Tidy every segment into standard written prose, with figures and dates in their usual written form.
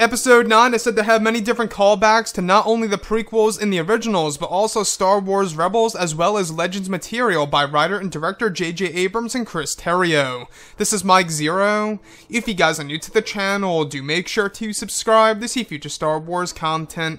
Episode 9 is said to have many different callbacks to not only the prequels in the originals, but also Star Wars Rebels as well as Legends material by writer and director J.J. Abrams and Chris Terrio. This is Mike Zero. If you guys are new to the channel, do make sure to subscribe to see future Star Wars content.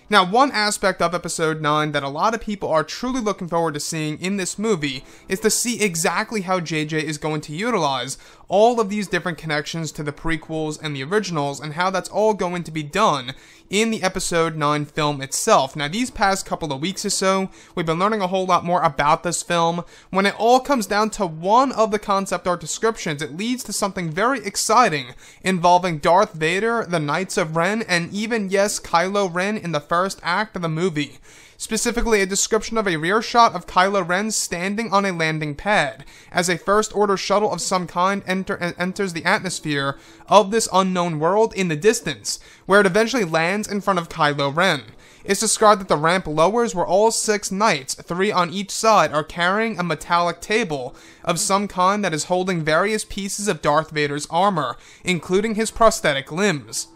Now, one aspect of Episode 9 that a lot of people are truly looking forward to seeing in this movie is to see exactly how JJ is going to utilize all of these different connections to the prequels and the originals and how that's all going to be done in the Episode 9 film itself. Now, these past couple of weeks or so, we've been learning a whole lot more about this film. When it all comes down to one of the concept art descriptions, it leads to something very exciting involving Darth Vader, the Knights of Ren, and even, yes, Kylo Ren in the first act of the movie. Specifically, a description of a rear shot of Kylo Ren standing on a landing pad, as a First Order shuttle of some kind enters the atmosphere of this unknown world in the distance, where it eventually lands in front of Kylo Ren. It's described that the ramp lowers where all 6 knights, 3 on each side, are carrying a metallic table of some kind that is holding various pieces of Darth Vader's armor, including his prosthetic limbs.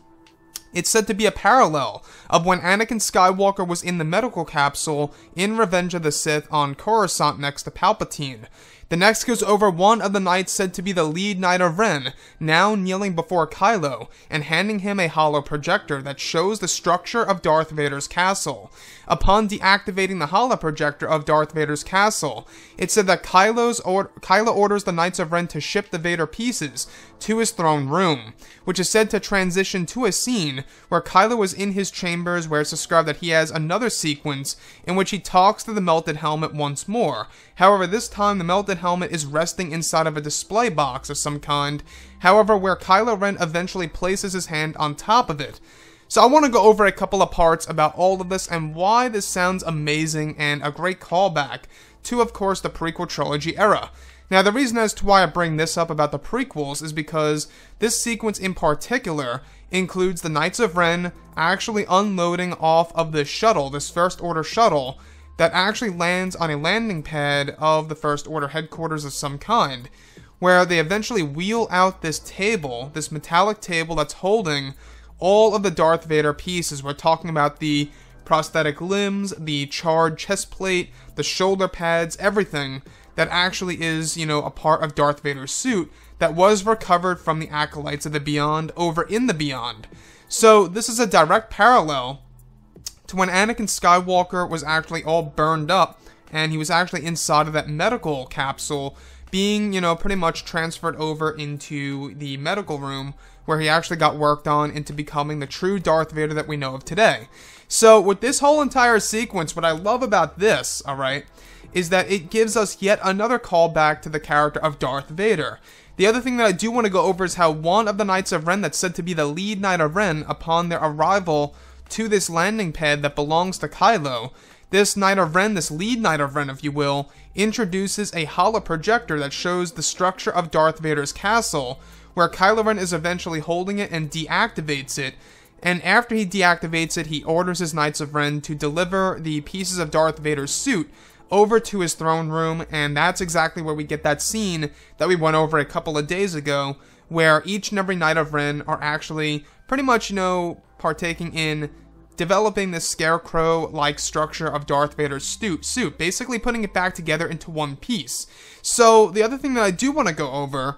It's said to be a parallel of when Anakin Skywalker was in the medical capsule in Revenge of the Sith on Coruscant next to Palpatine. The next goes over one of the knights said to be the lead Knight of Ren, now kneeling before Kylo, and handing him a hollow projector that shows the structure of Darth Vader's castle. Upon deactivating the hollow projector of Darth Vader's castle, it said that Kylo orders the Knights of Ren to ship the Vader pieces to his throne room, which is said to transition to a scene where Kylo is in his chambers, where it's described that he has another sequence in which he talks to the melted helmet once more. However, this time the melted helmet is resting inside of a display box of some kind, however, where Kylo Ren eventually places his hand on top of it. So I want to go over a couple of parts about all of this and why this sounds amazing and a great callback to, of course, the prequel trilogy era. Now, the reason as to why I bring this up about the prequels is because this sequence in particular includes the Knights of Ren actually unloading off of this shuttle, this First Order shuttle, that actually lands on a landing pad of the First Order headquarters of some kind, where they eventually wheel out this table, this metallic table that's holding all of the Darth Vader pieces. We're talking about the prosthetic limbs, the charred chest plate, the shoulder pads, everything that actually is, a part of Darth Vader's suit that was recovered from the Acolytes of the Beyond over in the Beyond. So this is a direct parallel to when Anakin Skywalker was actually all burned up and he was actually inside of that medical capsule being, pretty much transferred over into the medical room where he actually got worked on into becoming the true Darth Vader that we know of today. So with this whole entire sequence, what I love about this, alright, is that it gives us yet another callback to the character of Darth Vader. The other thing that I do want to go over is how one of the Knights of Ren that's said to be the lead Knight of Ren upon their arrival to this landing pad that belongs to Kylo, this Knight of Ren, this lead Knight of Ren, if you will, introduces a hollow projector that shows the structure of Darth Vader's castle, where Kylo Ren is eventually holding it and deactivates it. And after he deactivates it, he orders his Knights of Ren to deliver the pieces of Darth Vader's suit over to his throne room, and that's exactly where we get that scene that we went over a couple of days ago, where each and every Knight of Ren are actually pretty much, partaking in developing this scarecrow-like structure of Darth Vader's suit, basically putting it back together into one piece. So, the other thing that I do want to go over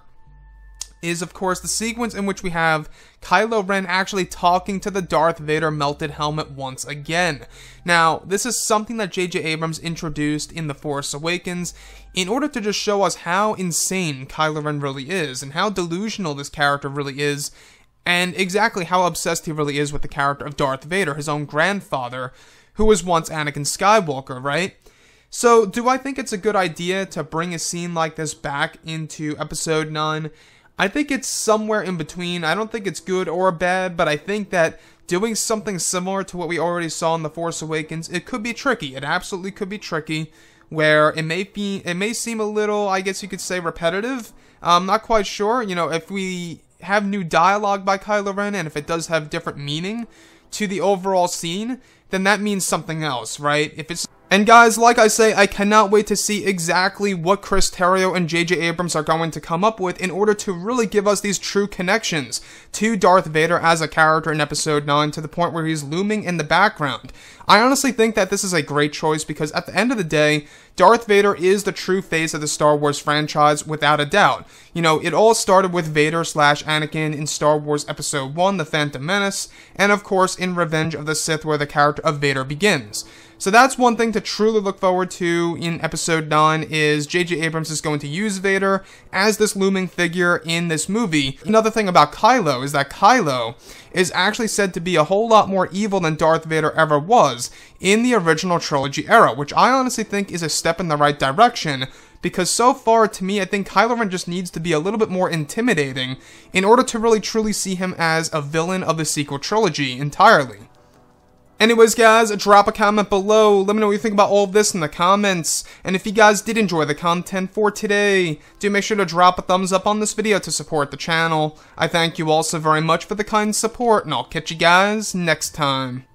is, of course, the sequence in which we have Kylo Ren actually talking to the Darth Vader melted helmet once again. Now, this is something that J.J. Abrams introduced in The Force Awakens in order to just show us how insane Kylo Ren really is and how delusional this character really is and exactly how obsessed he really is with the character of Darth Vader, his own grandfather, who was once Anakin Skywalker, right? So, do I think it's a good idea to bring a scene like this back into Episode 9? I think it's somewhere in between. I don't think it's good or bad, but I think that doing something similar to what we already saw in The Force Awakens, it could be tricky. It absolutely could be tricky, where it may seem a little, I guess you could say, repetitive. I'm not quite sure. If we have new dialogue by Kylo Ren, and if it does have different meaning to the overall scene, then that means something else, right? And guys, like I say, I cannot wait to see exactly what Chris Terrio and J.J. Abrams are going to come up with in order to really give us these true connections to Darth Vader as a character in Episode 9 to the point where he's looming in the background. I honestly think that this is a great choice because at the end of the day, Darth Vader is the true face of the Star Wars franchise without a doubt. You know, it all started with Vader / Anakin in Star Wars Episode 1, The Phantom Menace, and of course in Revenge of the Sith where the character of Vader begins. So that's one thing to truly look forward to in Episode 9 is J.J. Abrams is going to use Vader as this looming figure in this movie. Another thing about Kylo is that Kylo is actually said to be a whole lot more evil than Darth Vader ever was in the original trilogy era, which I honestly think is a step in the right direction, because so far, to me, I think Kylo Ren just needs to be a little bit more intimidating in order to really truly see him as a villain of the sequel trilogy entirely. Anyways, guys, drop a comment below. Let me know what you think about all of this in the comments. And if you guys did enjoy the content for today, do make sure to drop a thumbs up on this video to support the channel. I thank you all so very much for the kind support, and I'll catch you guys next time.